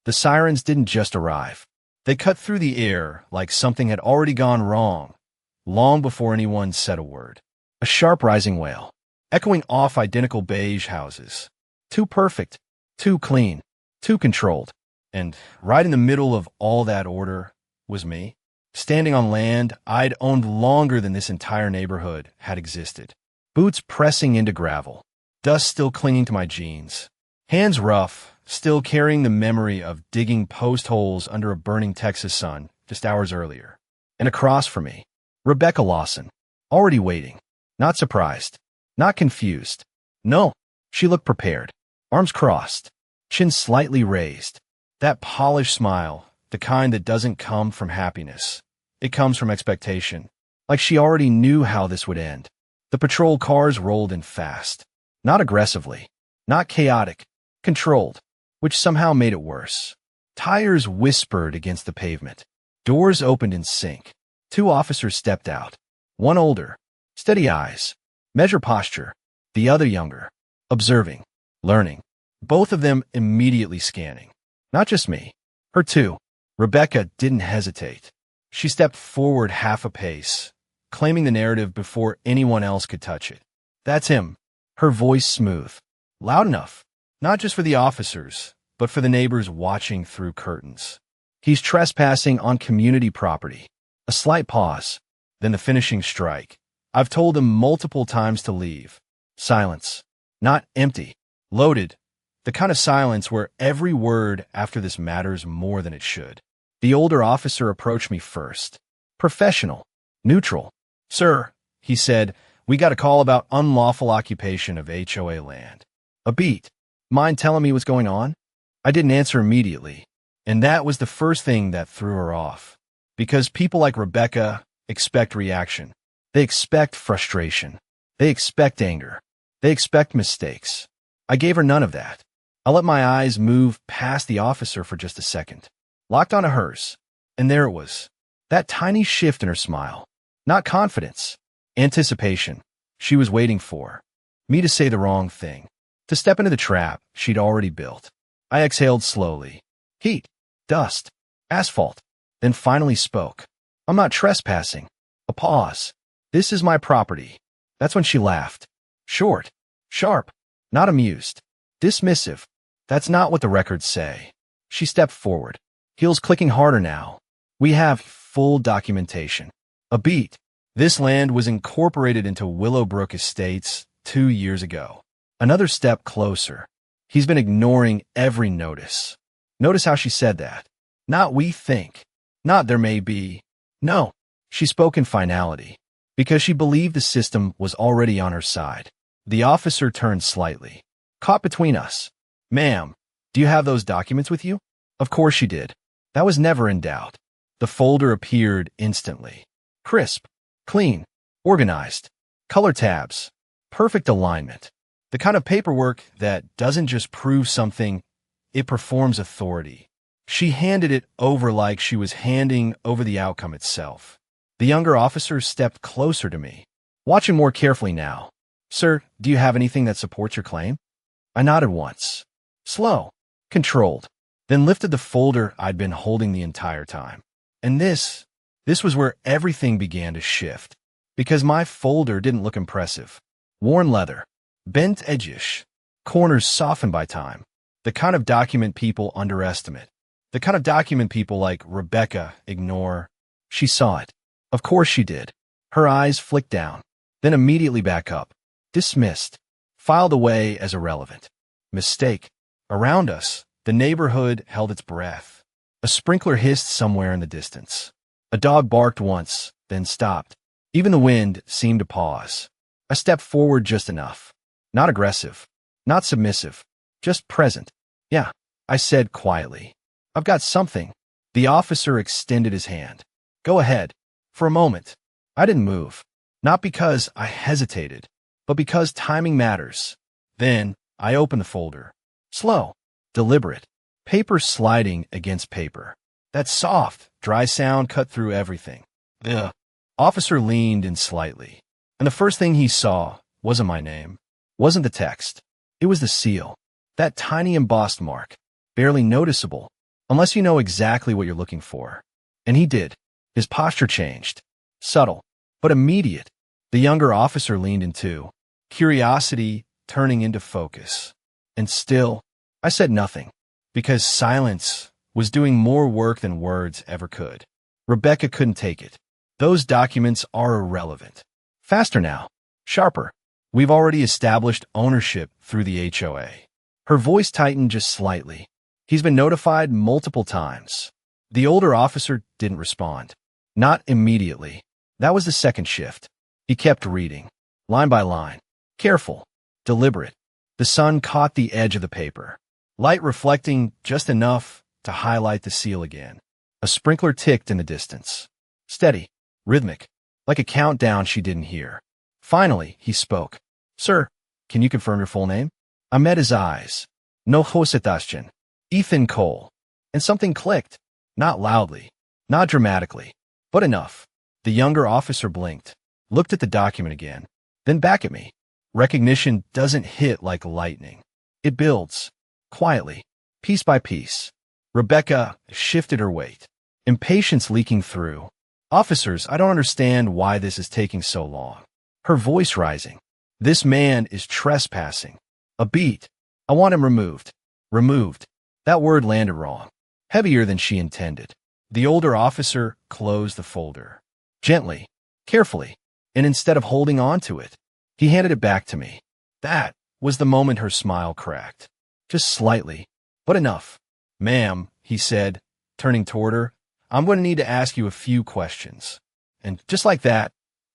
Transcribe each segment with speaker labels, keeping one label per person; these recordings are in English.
Speaker 1: The sirens didn't just arrive. They cut through the air like something had already gone wrong, long before anyone said a word. A sharp rising wail, echoing off identical beige houses. Too perfect, too clean, too controlled. And right in the middle of all that order was me, standing on land I'd owned longer than this entire neighborhood had existed. Boots pressing into gravel, dust still clinging to my jeans, hands rough, still carrying the memory of digging post holes under a burning Texas sun just hours earlier. And across from me, Rebecca Lawson, already waiting, not surprised, not confused. No, she looked prepared, arms crossed, chin slightly raised. That polished smile, the kind that doesn't come from happiness. It comes from expectation, like she already knew how this would end. The patrol cars rolled in fast, not aggressively, not chaotic, controlled, which somehow made it worse. Tires whispered against the pavement. Doors opened in sync. Two officers stepped out. One older, steady eyes, measure posture. The other younger, observing, learning. Both of them immediately scanning. Not just me, her too. Rebecca didn't hesitate. She stepped forward half a pace, claiming the narrative before anyone else could touch it. That's him. Her voice smooth, loud enough, not just for the officers, but for the neighbors watching through curtains. He's trespassing on community property. A slight pause, then the finishing strike. I've told him multiple times to leave. Silence. Not empty. Loaded. The kind of silence where every word after this matters more than it should. The older officer approached me first. Professional. Neutral. Sir, he said, we got a call about unlawful occupation of HOA land. A beat. Mind telling me what's going on? I didn't answer immediately, and that was the first thing that threw her off. Because people like Rebecca expect reaction. They expect frustration. They expect anger. They expect mistakes. I gave her none of that. I let my eyes move past the officer for just a second, locked onto hers, and there it was. That tiny shift in her smile. Not confidence. Anticipation. She was waiting for me to say the wrong thing, to step into the trap she'd already built. I exhaled slowly. Heat, dust, asphalt, then finally spoke. I'm not trespassing. A pause. This is my property. That's when she laughed. Short, sharp, not amused, dismissive. That's not what the records say. She stepped forward, heels clicking harder now. We have full documentation. A beat. This land was incorporated into Willowbrook Estates 2 years ago. Another step closer. He's been ignoring every notice. Notice how she said that. Not we think. Not there may be. No. She spoke in finality, because she believed the system was already on her side. The officer turned slightly. Caught between us. Ma'am, do you have those documents with you? Of course she did. That was never in doubt. The folder appeared instantly. Crisp, clean, organized, color tabs, perfect alignment. The kind of paperwork that doesn't just prove something, it performs authority. She handed it over like she was handing over the outcome itself. The younger officer stepped closer to me, watching more carefully now. Sir, do you have anything that supports your claim? I nodded once. Slow, controlled, then lifted the folder I'd been holding the entire time. And this was where everything began to shift, because my folder didn't look impressive. Worn leather, bent edges, corners softened by time. The kind of document people underestimate. The kind of document people like Rebecca ignore. She saw it. Of course she did. Her eyes flicked down, then immediately back up. Dismissed. Filed away as irrelevant. Mistake. Around us, the neighborhood held its breath. A sprinkler hissed somewhere in the distance. A dog barked once, then stopped. Even the wind seemed to pause. I stepped forward just enough. Not aggressive. Not submissive. Just present. Yeah, I said quietly. I've got something. The officer extended his hand. Go ahead. For a moment, I didn't move. Not because I hesitated, but because timing matters. Then, I opened the folder. Slow, deliberate, paper sliding against paper. That soft, dry sound cut through everything. The officer leaned in slightly, and the first thing he saw wasn't my name, wasn't the text. It was the seal, that tiny embossed mark, barely noticeable, unless you know exactly what you're looking for. And he did. His posture changed. Subtle, but immediate. The younger officer leaned in too, curiosity turning into focus. And still, I said nothing, because silence was doing more work than words ever could. Rebecca couldn't take it. Those documents are irrelevant. Faster now. Sharper. We've already established ownership through the HOA. Her voice tightened just slightly. He's been notified multiple times. The older officer didn't respond. Not immediately. That was the second shift. He kept reading, line by line. Careful. Deliberate. The sun caught the edge of the paper. Light reflecting just enough to highlight the seal again. A sprinkler ticked in the distance. Steady. Rhythmic. Like a countdown she didn't hear. Finally, he spoke. Sir, can you confirm your full name? I met his eyes. No hositaschen. Ethan Cole. And something clicked. Not loudly. Not dramatically. But enough. The younger officer blinked. Looked at the document again. Then back at me. Recognition doesn't hit like lightning. It builds. Quietly. Piece by piece. Rebecca shifted her weight. Impatience leaking through. Officers, I don't understand why this is taking so long. Her voice rising. This man is trespassing. A beat. I want him removed. Removed. That word landed wrong. Heavier than she intended. The older officer closed the folder. Gently. Carefully. And instead of holding on to it, he handed it back to me. That was the moment her smile cracked. Just slightly. But enough. Ma'am, he said, turning toward her, I'm going to need to ask you a few questions. And just like that,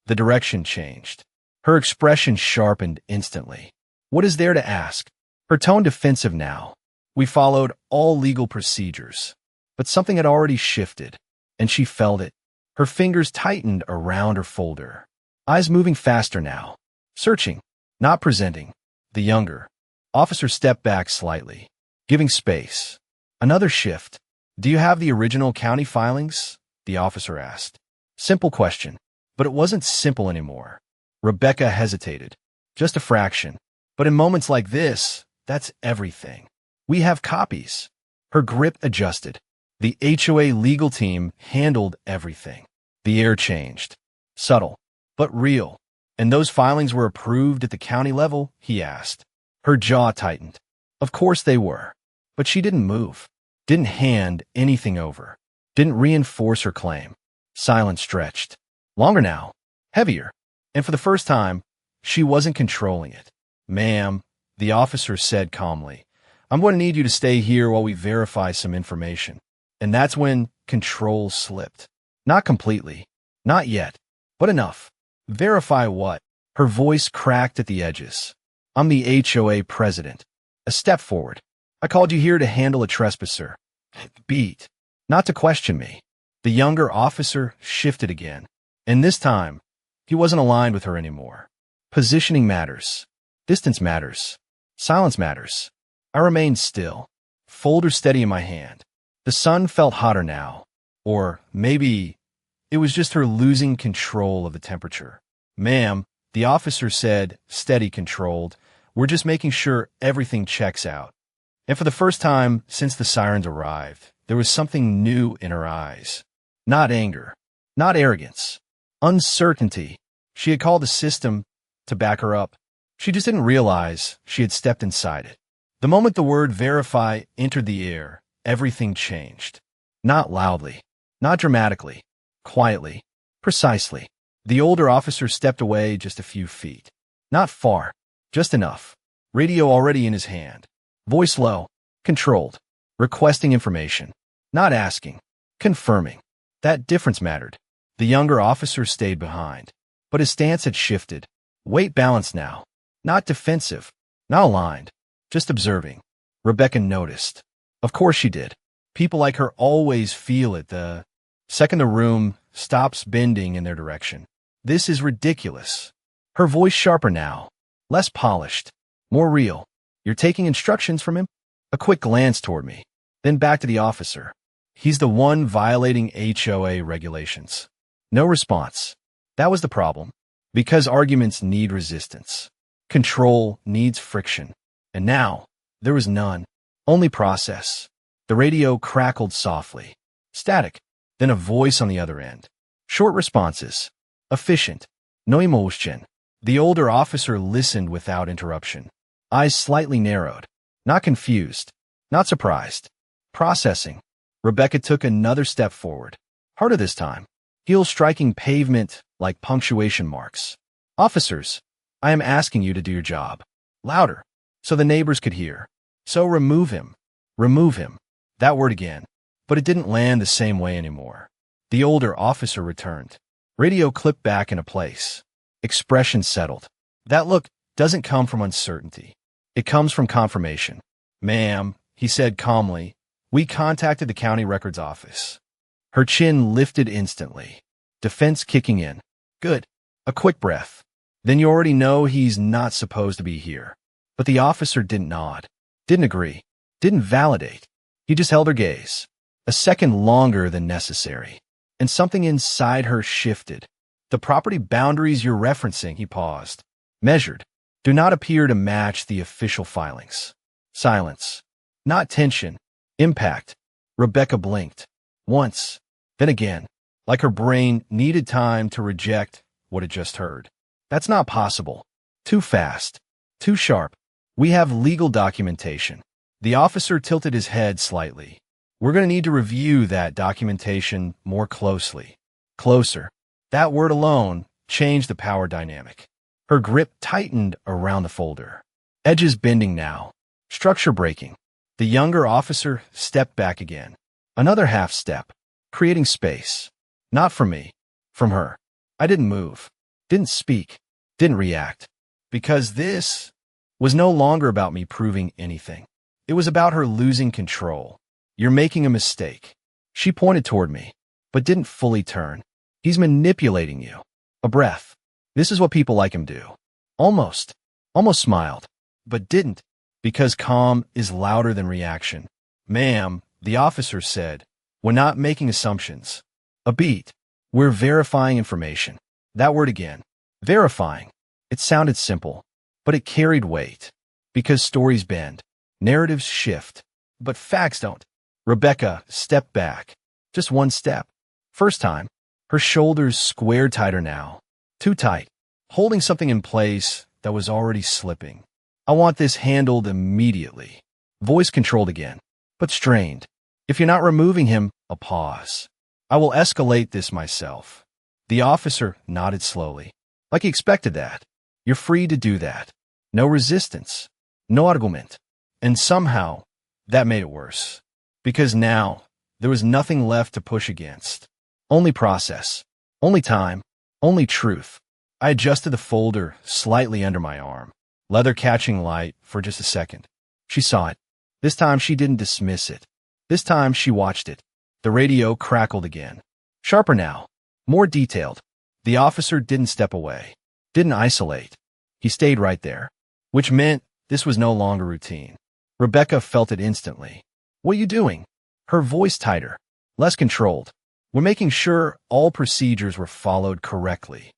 Speaker 1: the direction changed. Her expression sharpened instantly. What is there to ask? Her tone defensive now. We followed all legal procedures. But something had already shifted, and she felt it. Her fingers tightened around her folder. Eyes moving faster now. Searching, not presenting. The younger officer stepped back slightly, giving space. Another shift. Do you have the original county filings? The officer asked. Simple question, but it wasn't simple anymore. Rebecca hesitated. Just a fraction. But in moments like this, that's everything. We have copies. Her grip adjusted. The HOA legal team handled everything. The air changed. Subtle, but real. And those filings were approved at the county level? He asked. Her jaw tightened. Of course they were. But she didn't move. Didn't hand anything over. Didn't reinforce her claim. Silence stretched. Longer now. Heavier. And for the first time, she wasn't controlling it. Ma'am, the officer said calmly, I'm going to need you to stay here while we verify some information. And that's when control slipped. Not completely. Not yet. But enough. Verify what? Her voice cracked at the edges. I'm the HOA president. A step forward. I called you here to handle a trespasser. Beat. Not to question me. The younger officer shifted again. And this time, he wasn't aligned with her anymore. Positioning matters. Distance matters. Silence matters. I remained still. Folder steady in my hand. The sun felt hotter now. Or maybe it was just her losing control of the temperature. Ma'am, the officer said, steady, controlled. We're just making sure everything checks out. And for the first time since the sirens arrived, there was something new in her eyes. Not anger. Not arrogance. Uncertainty. She had called the system to back her up. She just didn't realize she had stepped inside it. The moment the word verify entered the air, everything changed. Not loudly. Not dramatically. Quietly. Precisely. The older officer stepped away just a few feet. Not far. Just enough. Radio already in his hand. Voice low. Controlled. Requesting information. Not asking. Confirming. That difference mattered. The younger officer stayed behind. But his stance had shifted. Weight balanced now. Not defensive. Not aligned. Just observing. Rebecca noticed. Of course she did. People like her always feel it the second the room stops bending in their direction. This is ridiculous. Her voice sharper now. Less polished. More real. You're taking instructions from him? A quick glance toward me. Then back to the officer. He's the one violating HOA regulations. No response. That was the problem. Because arguments need resistance. Control needs friction. And now, there was none. Only process. The radio crackled softly. Static. Then a voice on the other end. Short responses. Efficient. No emotion. The older officer listened without interruption. Eyes slightly narrowed. Not confused. Not surprised. Processing. Rebecca took another step forward. Harder this time. Heels striking pavement like punctuation marks. Officers, I am asking you to do your job. Louder, so the neighbors could hear. So remove him. Remove him. That word again. But it didn't land the same way anymore. The older officer returned. Radio clipped back into place. Expression settled. That look doesn't come from uncertainty. It comes from confirmation. Ma'am, he said calmly, we contacted the county records office. Her chin lifted instantly. Defense kicking in. Good. A quick breath. Then you already know he's not supposed to be here. But the officer didn't nod. Didn't agree. Didn't validate. He just held her gaze. A second longer than necessary. And something inside her shifted. The property boundaries you're referencing, he paused. Measured. Do not appear to match the official filings. Silence. Not tension. Impact. Rebecca blinked. Once. Then again. Like her brain needed time to reject what it just heard. That's not possible. Too fast. Too sharp. We have legal documentation. The officer tilted his head slightly. We're going to need to review that documentation more closely. Closer. That word alone changed the power dynamic. Her grip tightened around the folder. Edges bending now. Structure breaking. The younger officer stepped back again. Another half step. Creating space. Not from me. From her. I didn't move. Didn't speak. Didn't react. Because this was no longer about me proving anything. It was about her losing control. You're making a mistake. She pointed toward me, but didn't fully turn. He's manipulating you. A breath. This is what people like him do. Almost smiled, but didn't, because calm is louder than reaction. Ma'am, the officer said, we're not making assumptions. A beat. We're verifying information. That word again. Verifying. It sounded simple, but it carried weight. Because stories bend. Narratives shift. But facts don't. Rebecca stepped back. Just one step. First time. Her shoulders squared tighter now. Too tight. Holding something in place that was already slipping. I want this handled immediately. Voice controlled again, but strained. If you're not removing him, a pause. I will escalate this myself. The officer nodded slowly, like he expected that. You're free to do that. No resistance. No argument. And somehow, that made it worse. Because now, there was nothing left to push against. Only process. Only time. Only truth. I adjusted the folder slightly under my arm. Leather catching light for just a second. She saw it. This time she didn't dismiss it. This time she watched it. The radio crackled again. Sharper now. More detailed. The officer didn't step away. Didn't isolate. He stayed right there. Which meant this was no longer routine. Rebecca felt it instantly. What are you doing? Her voice tighter. Less controlled. We're making sure all procedures were followed correctly.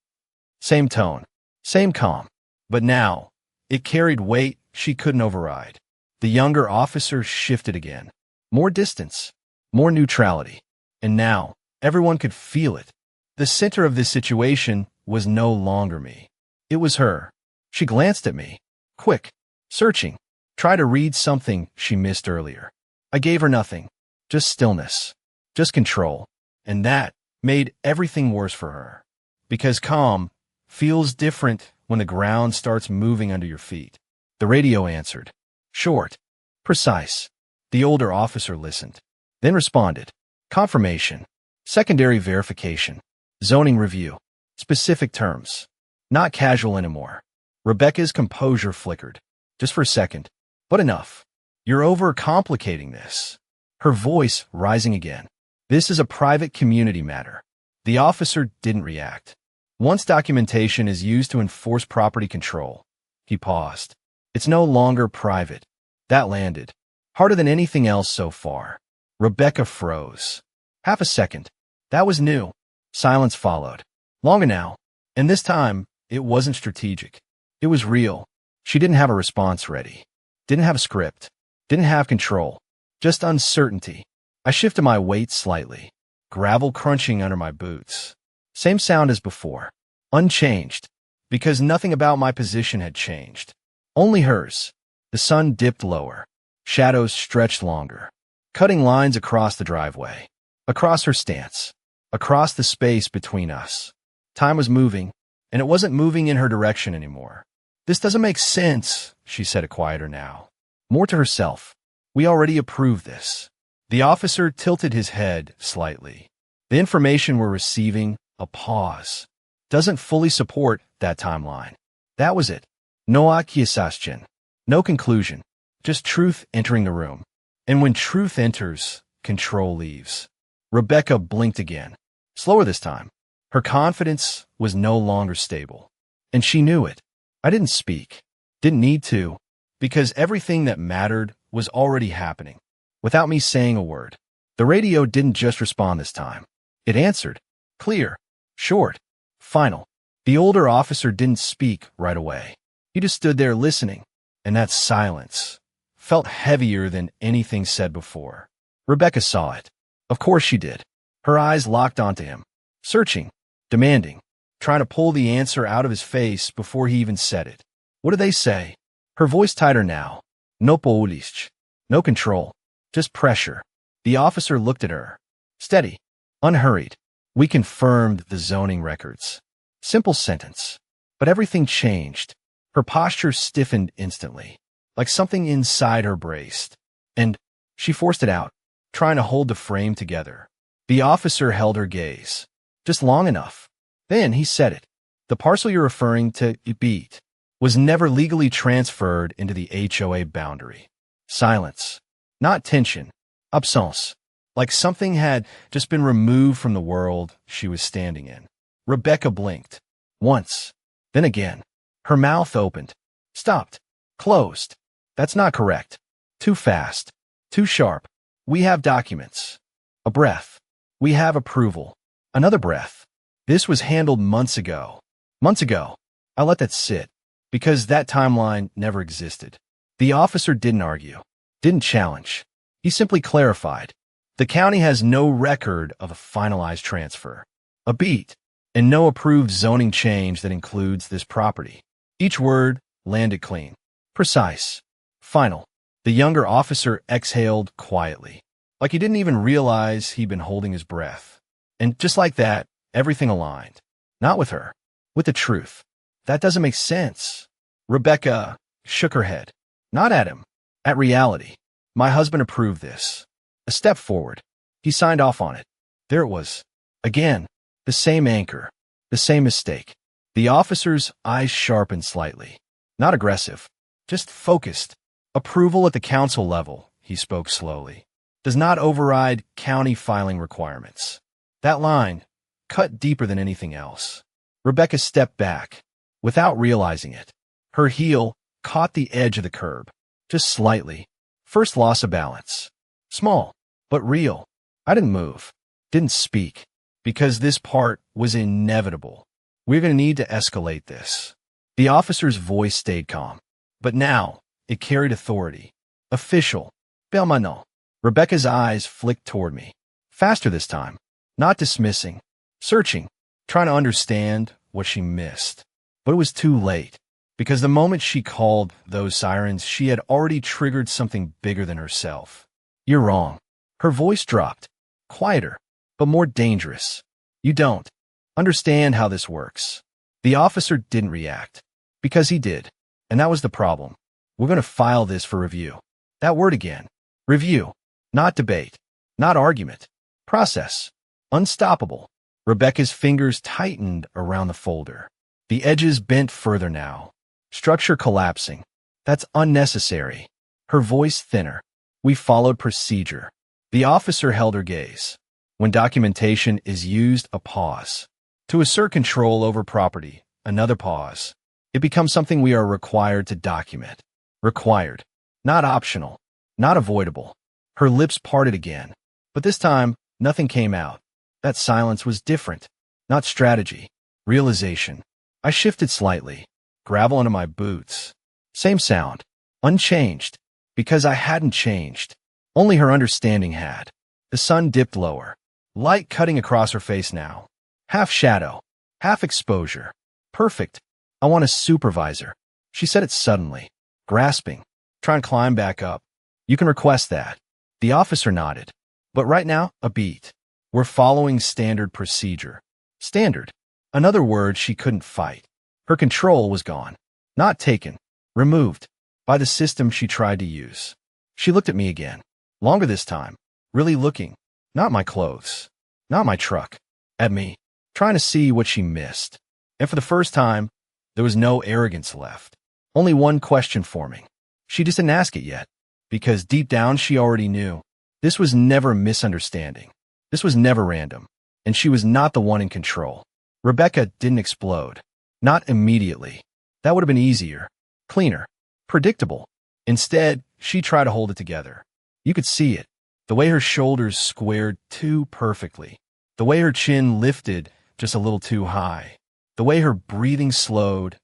Speaker 1: Same tone. Same calm. But now, it carried weight she couldn't override. The younger officer shifted again. More distance. More neutrality. And now, everyone could feel it. The center of this situation was no longer me. It was her. She glanced at me. Quick. Searching. Try to read something she missed earlier. I gave her nothing. Just stillness. Just control. And that made everything worse for her. Because calm feels different when the ground starts moving under your feet. The radio answered. Short. Precise. The older officer listened. Then responded. Confirmation. Secondary verification. Zoning review. Specific terms. Not casual anymore. Rebecca's composure flickered. Just for a second. But enough. You're overcomplicating this. Her voice rising again. This is a private community matter. The officer didn't react. Once documentation is used to enforce property control, he paused. It's no longer private. That landed. Harder than anything else so far. Rebecca froze. Half a second. That was new. Silence followed. Longer now. And this time, it wasn't strategic. It was real. She didn't have a response ready. Didn't have a script. Didn't have control. Just uncertainty. I shifted my weight slightly. Gravel crunching under my boots. Same sound as before. Unchanged. Because nothing about my position had changed. Only hers. The sun dipped lower. Shadows stretched longer. Cutting lines across the driveway. Across her stance. Across the space between us. Time was moving, and it wasn't moving in her direction anymore. This doesn't make sense, she said it quieter now. More to herself. We already approved this. The officer tilted his head slightly. The information we're receiving, a pause, doesn't fully support that timeline. That was it. No accusation. No conclusion. Just truth entering the room. And when truth enters, control leaves. Rebecca blinked again. Slower this time. Her confidence was no longer stable. And she knew it. I didn't speak. Didn't need to. Because everything that mattered was already happening. Without me saying a word. The radio didn't just respond this time. It answered. Clear. Short. Final. The older officer didn't speak right away. He just stood there listening. And that silence felt heavier than anything said before. Rebecca saw it. Of course she did. Her eyes locked onto him. Searching. Demanding. Trying to pull the answer out of his face before he even said it. What did they say? Her voice tighter now. No police. No control. Just pressure. The officer looked at her. Steady. Unhurried. We confirmed the zoning records. Simple sentence. But everything changed. Her posture stiffened instantly. Like something inside her braced. And she forced it out, trying to hold the frame together. The officer held her gaze. Just long enough. Then he said it. The parcel you're referring to, beat, was never legally transferred into the HOA boundary. Silence. Not tension. Absence. Like something had just been removed from the world she was standing in. Rebecca blinked. Once. Then again. Her mouth opened. Stopped. Closed. That's not correct. Too fast. Too sharp. We have documents. A breath. We have approval. Another breath. This was handled months ago. Months ago. I let that sit. Because that timeline never existed. The officer didn't argue. Didn't challenge. He simply clarified. The county has no record of a finalized transfer. A beat. And no approved zoning change that includes this property. Each word landed clean. Precise. Final. The younger officer exhaled quietly. Like he didn't even realize he'd been holding his breath. And just like that, everything aligned. Not with her. With the truth. That doesn't make sense. Rebecca shook her head. Not at him. At reality. My husband approved this. A step forward. He signed off on it. There it was. Again. The same anchor. The same mistake. The officer's eyes sharpened slightly. Not aggressive. Just focused. Approval at the council level, he spoke slowly, does not override county filing requirements. That line cut deeper than anything else. Rebecca stepped back, without realizing it. Her heel caught the edge of the curb, just slightly. First loss of balance. Small, but real. I didn't move, didn't speak, because this part was inevitable. We're going to need to escalate this. The officer's voice stayed calm, but now it carried authority. Official. Permanent. Rebecca's eyes flicked toward me. Faster this time. Not dismissing. Searching. Trying to understand what she missed. But it was too late. Because the moment she called those sirens, she had already triggered something bigger than herself. You're wrong. Her voice dropped. Quieter, but more dangerous. You don't understand how this works. The officer didn't react. Because he did. And that was the problem. We're going to file this for review. That word again. Review. Not debate. Not argument. Process. Unstoppable. Rebecca's fingers tightened around the folder. The edges bent further now. Structure collapsing. That's unnecessary. Her voice thinner. We followed procedure. The officer held her gaze. When documentation is used, a pause. To assert control over property, another pause. It becomes something we are required to document. Required. Not optional. Not avoidable. Her lips parted again. But this time, nothing came out. That silence was different. Not strategy. Realization. I shifted slightly. Gravel under my boots. Same sound. Unchanged. Because I hadn't changed. Only her understanding had. The sun dipped lower, light cutting across her face now. Half shadow, half exposure. Perfect. I want a supervisor. She said it suddenly, grasping, trying to climb back up. You can request that. The officer nodded. But right now, a beat. We're following standard procedure. Standard. Another word she couldn't fight. Her control was gone. Not taken. Removed. By the system she tried to use. She looked at me again. Longer this time. Really looking. Not my clothes. Not my truck. At me. Trying to see what she missed. And for the first time, there was no arrogance left. Only one question forming. She just didn't ask it yet. Because deep down she already knew. This was never a misunderstanding. This was never random. And she was not the one in control. Rebecca didn't explode. Not immediately. That would have been easier. Cleaner. Predictable. Instead, she tried to hold it together. You could see it. The way her shoulders squared too perfectly. The way her chin lifted just a little too high. The way her breathing slowed.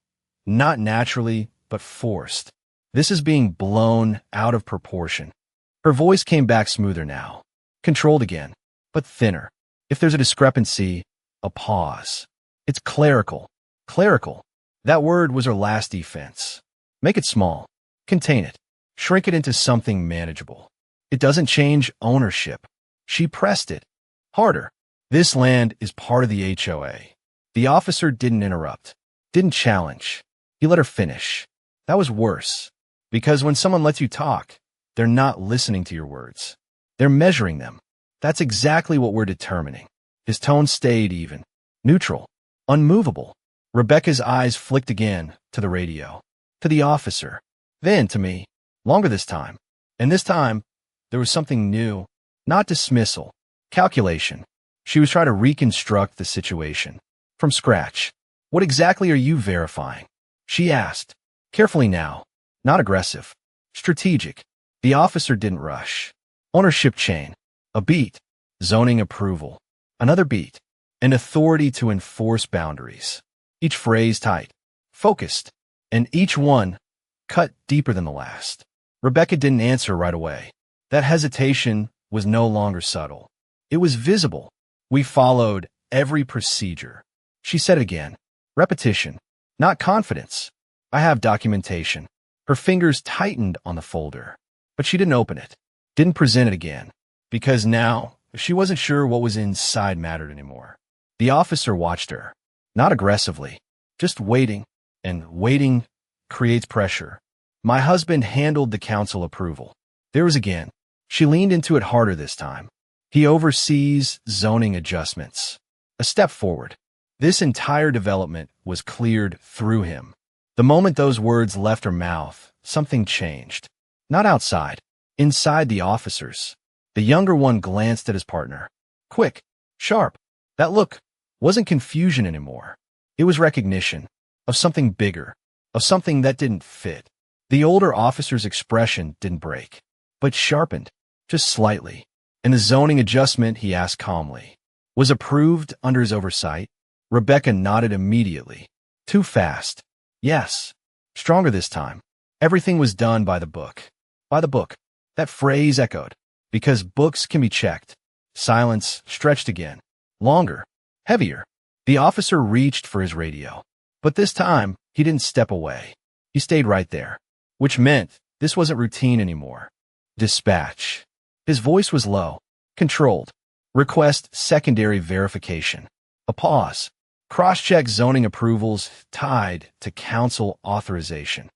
Speaker 1: Not naturally, but forced. This is being blown out of proportion. Her voice came back smoother now. Controlled again, but thinner. If there's a discrepancy, a pause. It's clerical. Clerical. That word was her last defense. Make it small. Contain it. Shrink it into something manageable. It doesn't change ownership. She pressed it. Harder. This land is part of the HOA. The officer didn't interrupt. Didn't challenge. He let her finish. That was worse. Because when someone lets you talk, they're not listening to your words. They're measuring them. That's exactly what we're determining. His tone stayed even. Neutral. Unmovable. Rebecca's eyes flicked again to the radio. To the officer. Then to me. Longer this time. And this time, there was something new. Not dismissal. Calculation. She was trying to reconstruct the situation. From scratch. What exactly are you verifying? She asked. Carefully now. Not aggressive. Strategic. The officer didn't rush. Ownership chain. A beat. Zoning approval. Another beat. An authority to enforce boundaries. Each phrase tight. Focused. And each one cut deeper than the last. Rebecca didn't answer right away. That hesitation was no longer subtle. It was visible. We followed every procedure. She said again. Repetition. Not confidence. I have documentation. Her fingers tightened on the folder. But she didn't open it. Didn't present it again. Because now, she wasn't sure what was inside mattered anymore. The officer watched her. Not aggressively. Just waiting. And waiting creates pressure. My husband handled the council approval. There was again. She leaned into it harder this time. He oversees zoning adjustments. A step forward. This entire development was cleared through him. The moment those words left her mouth, something changed. Not outside. Inside the officers. The younger one glanced at his partner. Quick. Sharp. That look wasn't confusion anymore. It was recognition. Of something bigger. Of something that didn't fit. The older officer's expression didn't break. But sharpened. Just slightly. And the zoning adjustment, he asked calmly, was approved under his oversight? Rebecca nodded immediately. Too fast. Yes. Stronger this time. Everything was done by the book. By the book. That phrase echoed. Because books can be checked. Silence stretched again. Longer. Heavier. The officer reached for his radio. But this time, he didn't step away. He stayed right there. Which meant this wasn't routine anymore. Dispatch. His voice was low. Controlled. Request secondary verification. A pause. Cross-check zoning approvals tied to council authorization.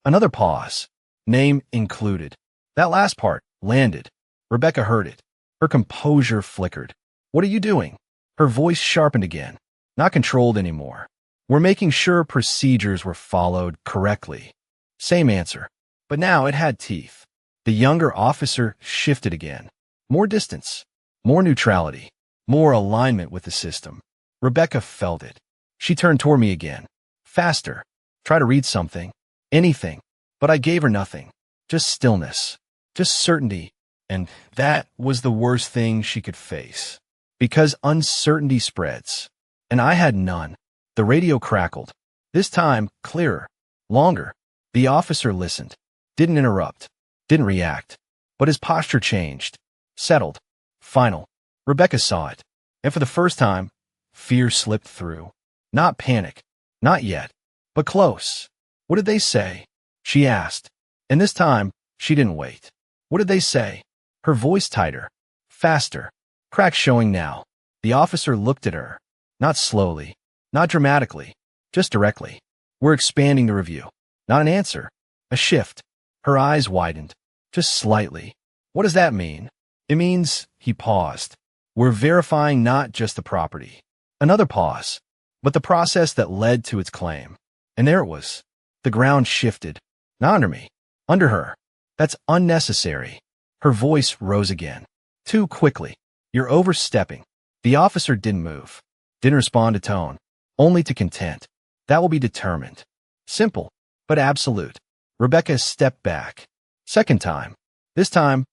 Speaker 1: Another pause. Name included. That last part landed. Rebecca heard it. Her composure flickered. What are you doing? Her voice sharpened again. Not controlled anymore. We're making sure procedures were followed correctly. Same answer. But now it had teeth. The younger officer shifted again. More distance. More neutrality. More alignment with the system. Rebecca felt it. She turned toward me again. Faster. Try to read something. Anything. But I gave her nothing. Just stillness. Just certainty. And that was the worst thing she could face. Because uncertainty spreads. And I had none. The radio crackled. This time, clearer. Longer. The officer listened. Didn't interrupt. Didn't react. But his posture changed. Settled. Final. Rebecca saw it. And for the first time, fear slipped through. Not panic. Not yet. But close. What did they say? She asked. And this time, she didn't wait. What did they say? Her voice tighter. Faster. Cracks showing now. The officer looked at her. Not slowly. Not dramatically. Just directly. We're expanding the review. Not an answer. A shift. Her eyes widened. Just slightly. What does that mean? It means, he paused. We're verifying not just the property. Another pause. But the process that led to its claim. And there it was. The ground shifted. Not under me. Under her. That's unnecessary. Her voice rose again. Too quickly. You're overstepping. The officer didn't move. Didn't respond to tone. Only to content. That will be determined. Simple, but absolute. Rebecca stepped back. Second time. This time,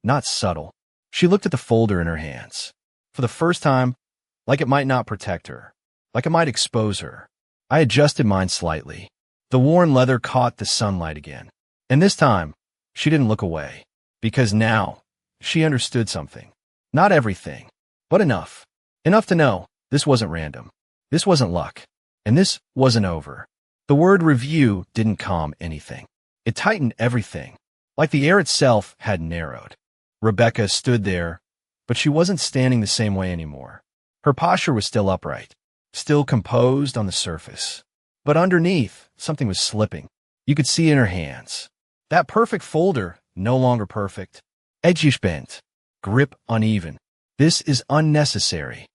Speaker 1: not subtle. She looked at the folder in her hands. For the first time, like it might not protect her. Like it might expose her. I adjusted mine slightly. The worn leather caught the sunlight again. And this time, she didn't look away. Because now, she understood something. Not everything, but enough. Enough to know this wasn't random. This wasn't luck. And this wasn't over. The word review didn't calm anything. It tightened everything. Like the air itself had narrowed. Rebecca stood there, but she wasn't standing the same way anymore. Her posture was still upright. Still composed on the surface. But underneath, something was slipping. You could see in her hands. That perfect folder, no longer perfect. Edges bent. Grip uneven. This is unnecessary.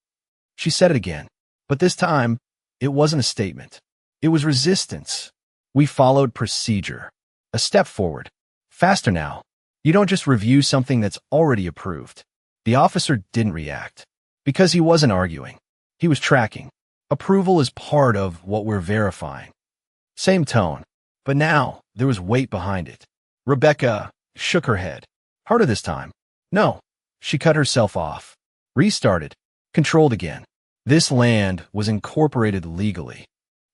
Speaker 1: She said it again. But this time, it wasn't a statement. It was resistance. We followed procedure. A step forward. Faster now. You don't just review something that's already approved. The officer didn't react. Because he wasn't arguing. He was tracking. Approval is part of what we're verifying. Same tone. But now, there was weight behind it. Rebecca shook her head. Harder this time. No. She cut herself off. Restarted. Controlled again. This land was incorporated legally.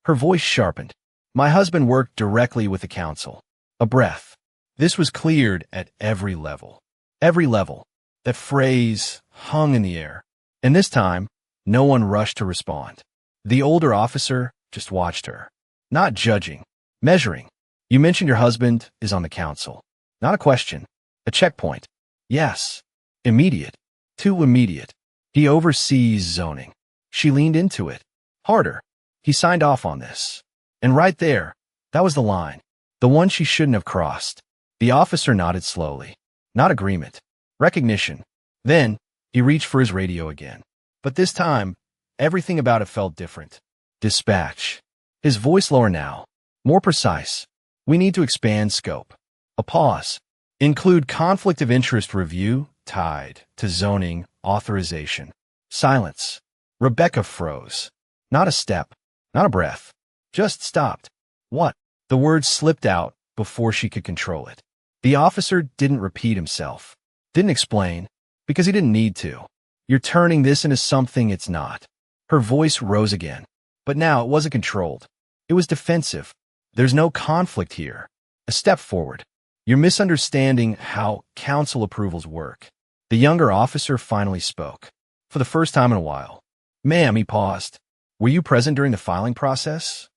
Speaker 1: Her voice sharpened. My husband worked directly with the council. A breath. This was cleared at every level. Every level. That phrase hung in the air. And this time, no one rushed to respond. The older officer just watched her. Not judging. Measuring. You mentioned your husband is on the council. Not a question. A checkpoint. Yes. Immediate. Too immediate. He oversees zoning. She leaned into it. Harder. He signed off on this. And right there, that was the line. The one she shouldn't have crossed. The officer nodded slowly. Not agreement. Recognition. Then, he reached for his radio again. But this time, everything about it felt different. Dispatch. His voice lower now. More precise. We need to expand scope. A pause. Include conflict of interest review tied to zoning authorization. Silence. Rebecca froze. Not a step. Not a breath. Just stopped. What? The words slipped out before she could control it. The officer didn't repeat himself. Didn't explain. Because he didn't need to. You're turning this into something it's not. Her voice rose again. But now it wasn't controlled. It was defensive. There's no conflict here. A step forward. You're misunderstanding how council approvals work. The younger officer finally spoke. For the first time in a while. Ma'am, he paused. Were you present during the filing process?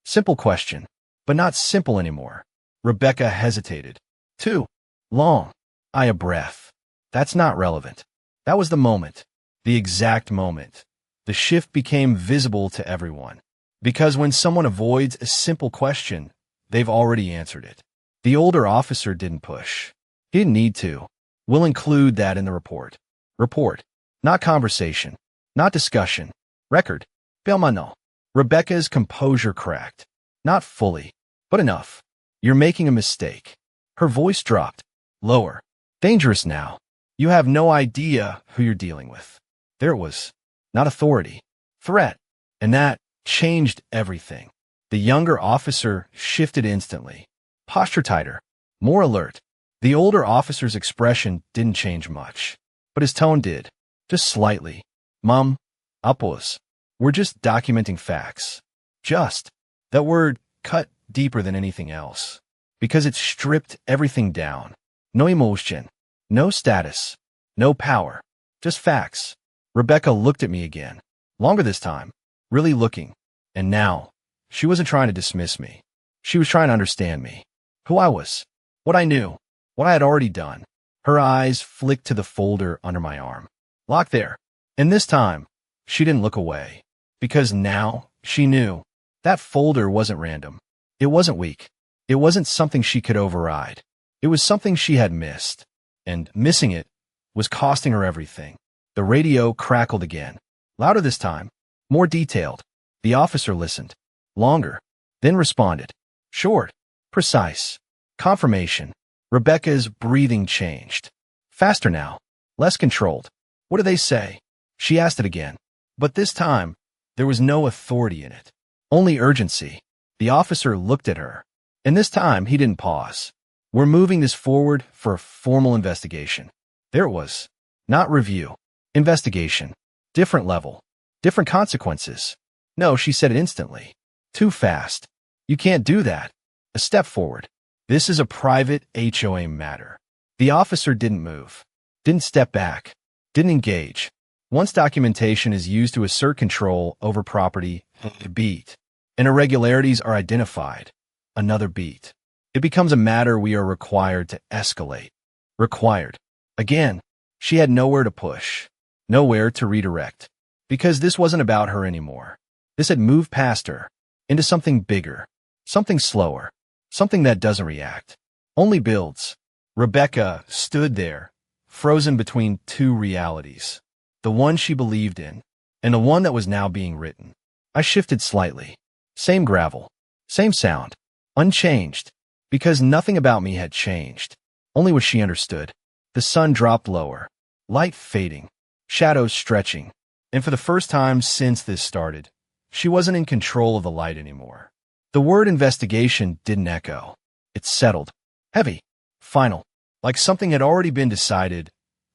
Speaker 1: Simple question. But not simple anymore. Rebecca hesitated. Too long. I a breath. That's not relevant. That was the moment. The exact moment. The shift became visible to everyone. Because when someone avoids a simple question, they've already answered it. The older officer didn't push. He didn't need to. We'll include that in the report. Report. Not conversation. Not discussion. Record. Belmano. Rebecca's composure cracked. Not fully, but enough. You're making a mistake. Her voice dropped. Lower. Dangerous now. You have no idea who you're dealing with. There it was. Not authority. Threat. And that changed everything. The younger officer shifted instantly. Posture tighter. More alert. The older officer's expression didn't change much. But his tone did. Just slightly. Mum, apos. We're just documenting facts. Just. That word cut deeper than anything else. Because it stripped everything down. No emotion. No status. No power. Just facts. Rebecca looked at me again. Longer this time. Really looking. And now, she wasn't trying to dismiss me. She was trying to understand me. Who I was. What I knew. What I had already done. Her eyes flicked to the folder under my arm. Locked there. And this time, she didn't look away. Because now, she knew. That folder wasn't random. It wasn't weak. It wasn't something she could override. It was something she had missed. And missing it was costing her everything. The radio crackled again. Louder this time. More detailed. The officer listened. Longer. Then responded. Short. Precise. Confirmation. Rebecca's breathing changed. Faster now. Less controlled. What do they say? She asked it again. But this time, there was no authority in it. Only urgency. The officer looked at her. And this time, he didn't pause. We're moving this forward for a formal investigation. There it was. Not review. Investigation. Different level. Different consequences. No, she said it instantly. Too fast. You can't do that. A step forward. This is a private HOA matter. The officer didn't move. Didn't step back. Didn't engage. Once documentation is used to assert control over property, a beat, and irregularities are identified, another beat. It becomes a matter we are required to escalate. Required. Again, she had nowhere to push. Nowhere to redirect. Because this wasn't about her anymore. This had moved past her. Into something bigger. Something slower. Something that doesn't react. Only builds. Rebecca stood there, frozen between two realities. The one she believed in, and the one that was now being written. I shifted slightly. Same gravel. Same sound. Unchanged. Because nothing about me had changed. Only what she understood. The sun dropped lower. Light fading. Shadows stretching. And for the first time since this started, she wasn't in control of the light anymore. The word investigation didn't echo. It settled. Heavy. Final. Like something had already been decided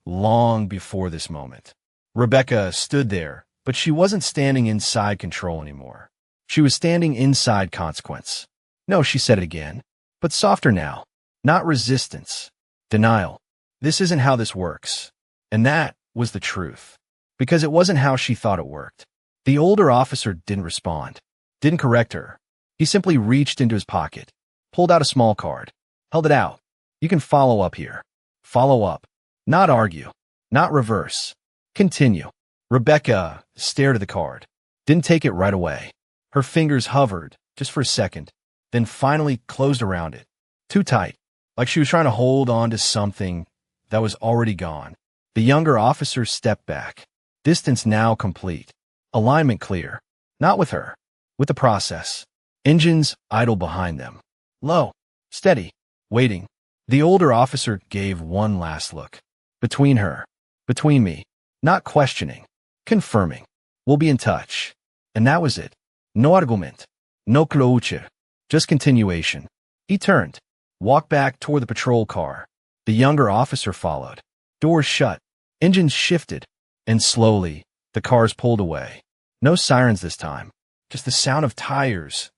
Speaker 1: long before this moment. Rebecca stood there, but she wasn't standing inside control anymore. She was standing inside consequence. No, she said it again. But softer now. Not resistance. Denial. This isn't how this works. And that was the truth. Because it wasn't how she thought it worked. The older officer didn't respond. Didn't correct her. He simply reached into his pocket. Pulled out a small card. Held it out. You can follow up here. Follow up. Not argue. Not reverse. Continue. Rebecca stared at the card. Didn't take it right away. Her fingers hovered, just for a second, then finally closed around it. Too tight. Like she was trying to hold on to something that was already gone. The younger officer stepped back. Distance now complete. Alignment clear. Not with her. With the process. Engines idle behind them. Low. Steady. Waiting. The older officer gave one last look. Between her. Between me. Not questioning. Confirming. We'll be in touch. And that was it. No argument. No closure. Just continuation. He turned. Walked back toward the patrol car. The younger officer followed. Doors shut. Engines shifted. And slowly, the cars pulled away. No sirens this time. Just the sound of tires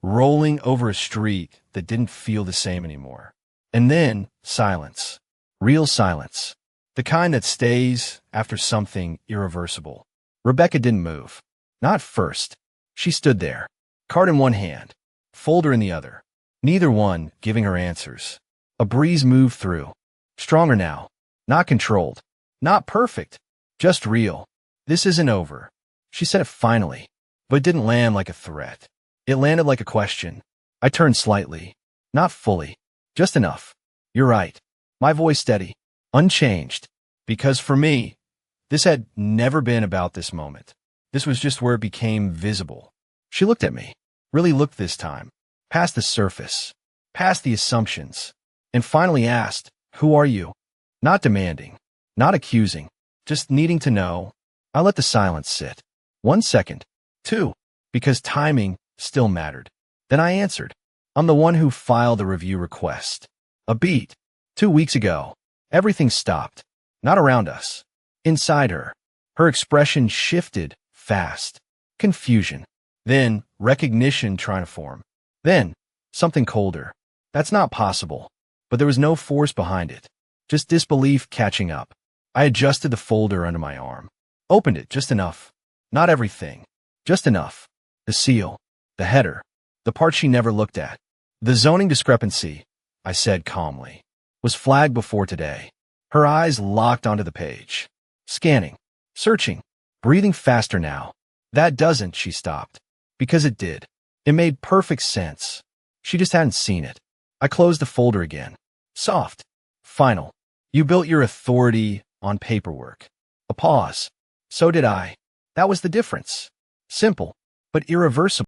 Speaker 1: rolling over a street that didn't feel the same anymore. And then, silence. Real silence. The kind that stays after something irreversible. Rebecca didn't move. Not first. She stood there. Card in one hand. Folder in the other. Neither one giving her answers. A breeze moved through. Stronger now. Not controlled. Not perfect. Just real. This isn't over. She said it finally. But it didn't land like a threat. It landed like a question. I turned slightly. Not fully. Just enough. You're right. My voice steady. Unchanged. Because for me, this had never been about this moment. This was just where it became visible. She looked at me. Really looked this time. Past the surface. Past the assumptions. And finally asked, who are you? Not demanding. Not accusing. Just needing to know. I let the silence sit. 1 second. 2. Because timing still mattered. Then I answered. I'm the one who filed the review request. A beat. 2 weeks ago. Everything stopped. Not around us. Inside her. Her expression shifted fast. Confusion. Then recognition trying to form. Then something colder. That's not possible. But there was no force behind it. just disbelief catching up. I adjusted the folder under my arm. Opened it just enough. Not everything. Just enough. The seal. The header. The part she never looked at. The zoning discrepancy, I said calmly, was flagged before today. Her eyes locked onto the page. Scanning. Searching. Breathing faster now. That doesn't, she stopped. Because it did. It made perfect sense. She just hadn't seen it. I closed the folder again. Soft. Final. You built your authority on paperwork. A pause. So did I. That was the difference. Simple, but irreversible.